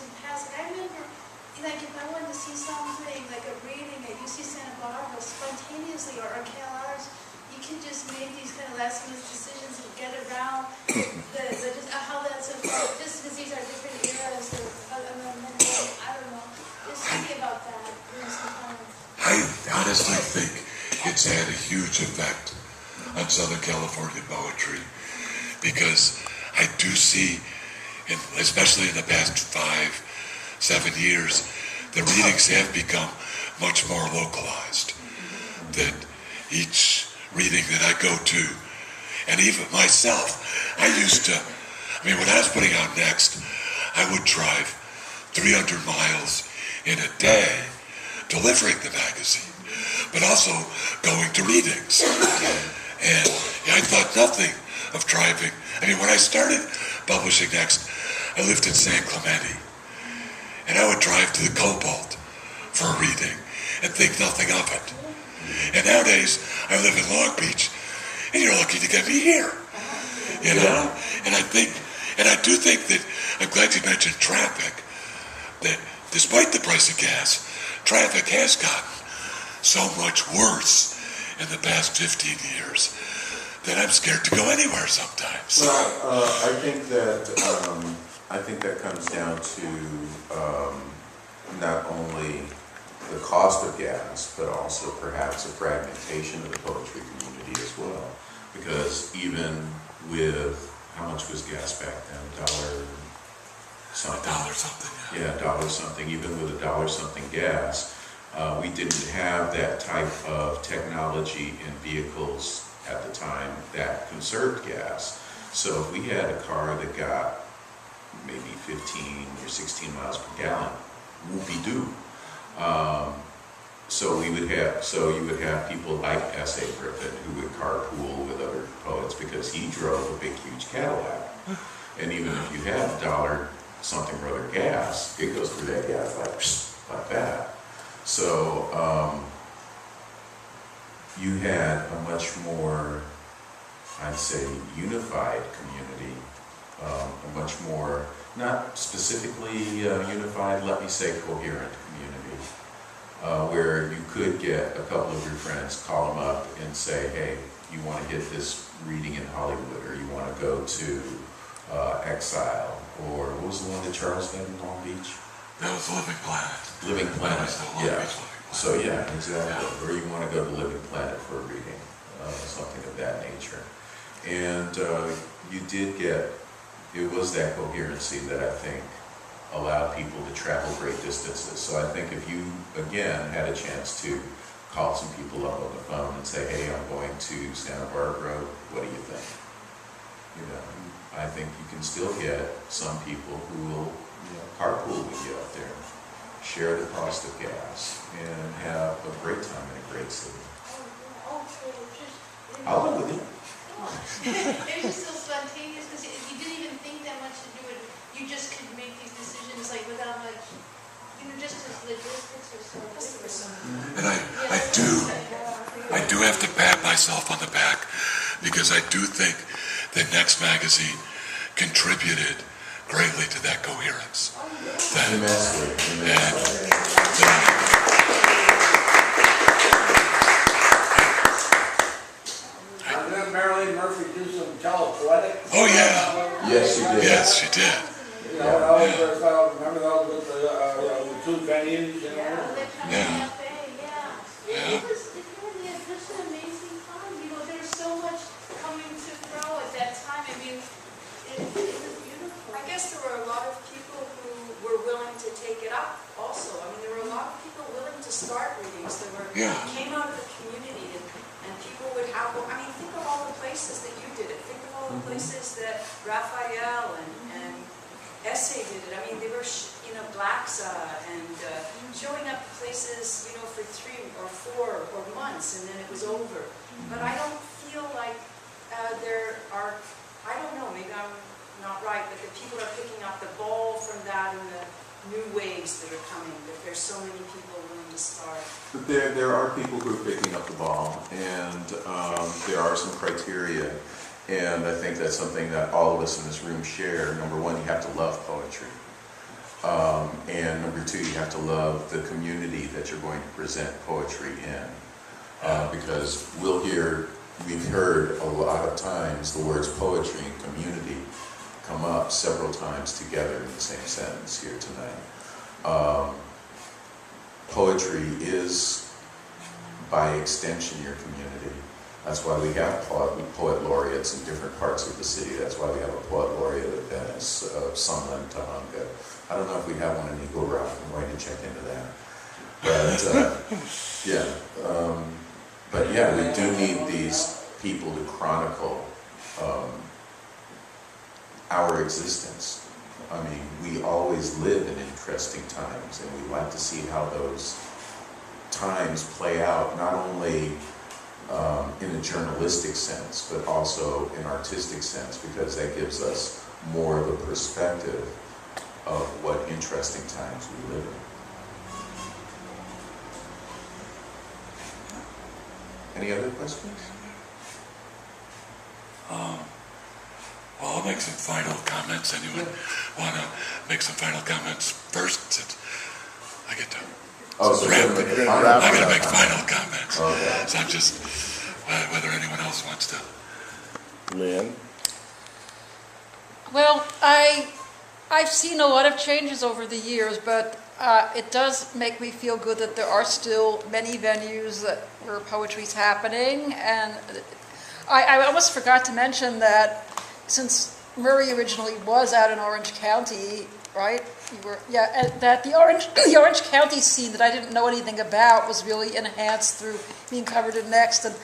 in past. And I remember, like, if I wanted to see something, like a reading at UC Santa Barbara, spontaneously, or KLRs, you can just make these kind of last-minute decisions and get around how that's evolved, just because these are different eras, or I don't know, just thinking about that during some time. I honestly think it's had a huge effect on Southern California poetry, because I do see, especially in the past 5-7 years, the readings have become much more localized. That each reading that I go to, and even myself, when I was putting out Next, I would drive 300 miles in a day delivering the magazine, but also going to readings. And I thought nothing of driving. When I started publishing Next, I lived in San Clemente, and I would drive to the Cobalt for a reading and think nothing of it. And nowadays, I live in Long Beach, and you're lucky to get me here. And I do think that, I'm glad you mentioned traffic, that despite the price of gas, traffic has gotten so much worse in the past 15 years that I'm scared to go anywhere sometimes. Well, I think that comes down to not only the cost of gas, but also perhaps a fragmentation of the poetry community as well. Because even with, how much was gas back then? $1 something. $1 something. Yeah, $1 something. Even with $1 something gas, we didn't have that type of technology in vehicles at the time that conserved gas. So if we had a car that got maybe 15 or 16 miles per gallon, whoopie-doo. So you would have people like S.A. Griffin who would carpool with other poets because he drove a big, huge Cadillac. And even if you had $1 something or other gas, it goes through that gas like that. So you had a much more, I'd say, unified community, a much more, not specifically unified, let me say coherent community, where you could get a couple of your friends, call them up and say, hey, you want to get this reading in Hollywood, or you want to go to Exile, or what was the one that Charles did in Long Beach? That was Living Planet. Living Planet, yeah. So yeah, exactly. Yeah. Or you want to go to Living Planet for a reading, something of that nature. And you did get, it was that coherency that I think allowed people to travel great distances. So I think if you, again, had a chance to call some people up on the phone and say, hey, I'm going to Santa Barbara, what do you think? I think you can still get some people who will carpool with you out there, share the cost of gas, and have a great time in a great city. I'll live with you. It was just so spontaneous because you didn't even think that much to do it. You just could make these decisions like without much, just as logistics or so. And I do have to pat myself on the back, because I do think that Next Magazine contributed greatly to that coherence. Didn't Marilyn Murphy do some telepoetic? Oh yeah. Yes, she did. Yes, she did. Remember those with the two venues, Yeah. It was such an amazing time. There's so much coming to throw at that time. It was beautiful. I guess there were a lot of people who were willing to take it up also. There were a lot of people willing to start readings that came out of the community, and people would have, think of all the places that you did it. Think of all the places that Raphael and Essay did it. They were, Blacksa, and showing up places, for 3 or 4 or months, and then it was over. But I don't feel like there are, I don't know, maybe I'm not right, but that people are picking up the ball from that and the new waves that are coming, that there's so many people willing to start. But there are people who are picking up the ball, and there are some criteria, and I think that's something that all of us in this room share. Number one, you have to love poetry. Number two, you have to love the community that you're going to present poetry in. Because we've heard a lot of times the words poetry and community come up several times together in the same sentence here tonight. Poetry is, by extension, your community. That's why we have poet laureates in different parts of the city. That's why we have a poet laureate at Venice, Sunland Tahunga. I don't know if we have one in Eagle Rock. I'm going to check into that. But yeah, we do need these people to chronicle our existence. I mean, we always live in interesting times, and we like to see how those times play out, not only in a journalistic sense, but also in artistic sense, because that gives us more of a perspective of what interesting times we live in. Any other questions? Well, I'll make some final comments. Anyone want to make some final comments first? Since I get to I got to make final comments. Okay. So I'm just, whether anyone else wants to. Lynn? Well, I've seen a lot of changes over the years, but it does make me feel good that there are still many venues where poetry's happening. And I almost forgot to mention that since Murray originally was out in Orange County, right? And that the Orange County scene that I didn't know anything about was really enhanced through being covered in Next. And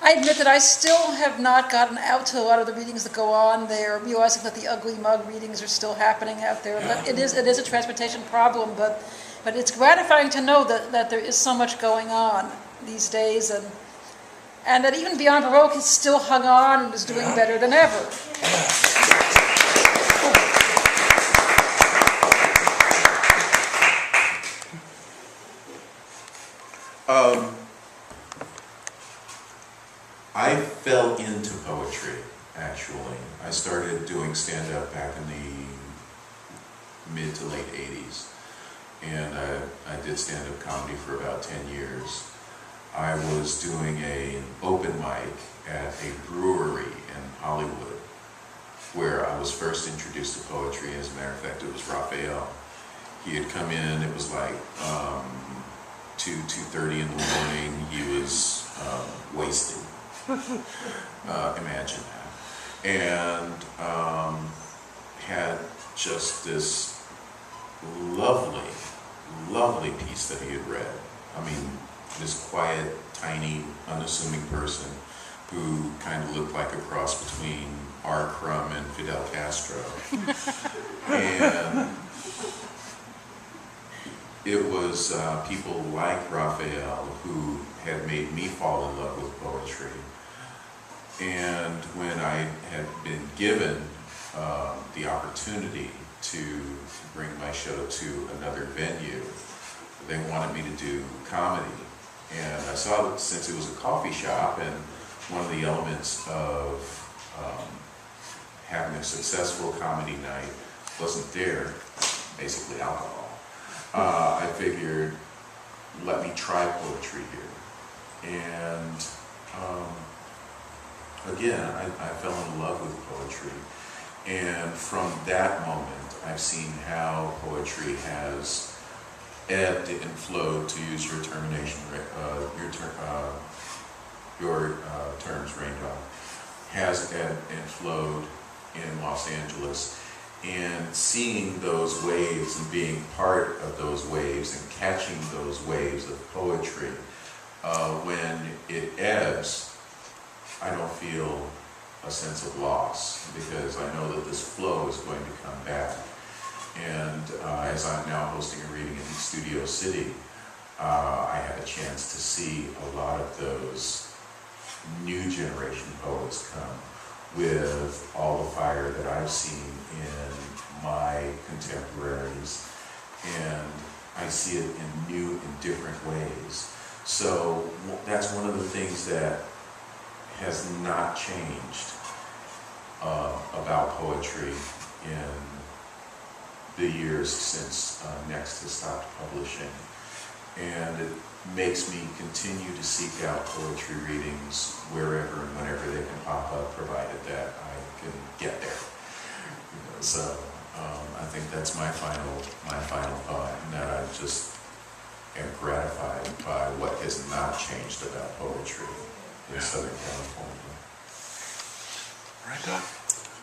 I admit that I still have not gotten out to a lot of the readings that go on there, realizing that the Ugly Mug readings are still happening out there. But it is a transportation problem, but it's gratifying to know that there is so much going on these days, and that even Beyond Baroque is still hung on and is doing better than ever. I fell into poetry, actually. I started doing stand-up back in the mid to late 80s. And I did stand-up comedy for about 10 years. I was doing an open mic at a brewery in Hollywood, where I was first introduced to poetry. As a matter of fact, it was Raphael. He had come in, it was like 2:30 in the morning. He was wasted. Imagine that. And had just this lovely piece that he had read. I mean, this quiet, tiny, unassuming person who kind of looked like a cross between R. Crumb and Fidel Castro. And it was people like Raphael who had made me fall in love with poetry. And when I had been given the opportunity to bring my show to another venue, they wanted me to do comedy. And I saw that since it was a coffee shop, and one of the elements of having a successful comedy night wasn't there, basically alcohol, I figured, let me try poetry here. And again, I fell in love with poetry. And from that moment, I've seen how poetry has ebbed and flowed, to use your termination, your terms, Raindog, has ebbed and flowed in Los Angeles. And seeing those waves and being part of those waves and catching those waves of poetry, when it ebbs, I don't feel a sense of loss, because I know that this flow is going to come back. And as I'm now hosting a reading in Studio City, I had a chance to see a lot of those new generation poets come with all the fire that I've seen in my contemporaries, and I see it in new and different ways. So that's one of the things that has not changed about poetry in the years since Next has stopped publishing. And it makes me continue to seek out poetry readings wherever and whenever they can pop up, provided that I can get there. So I think that's my final thought, and that I just am gratified by what has not changed about poetry in Southern California. Raindog?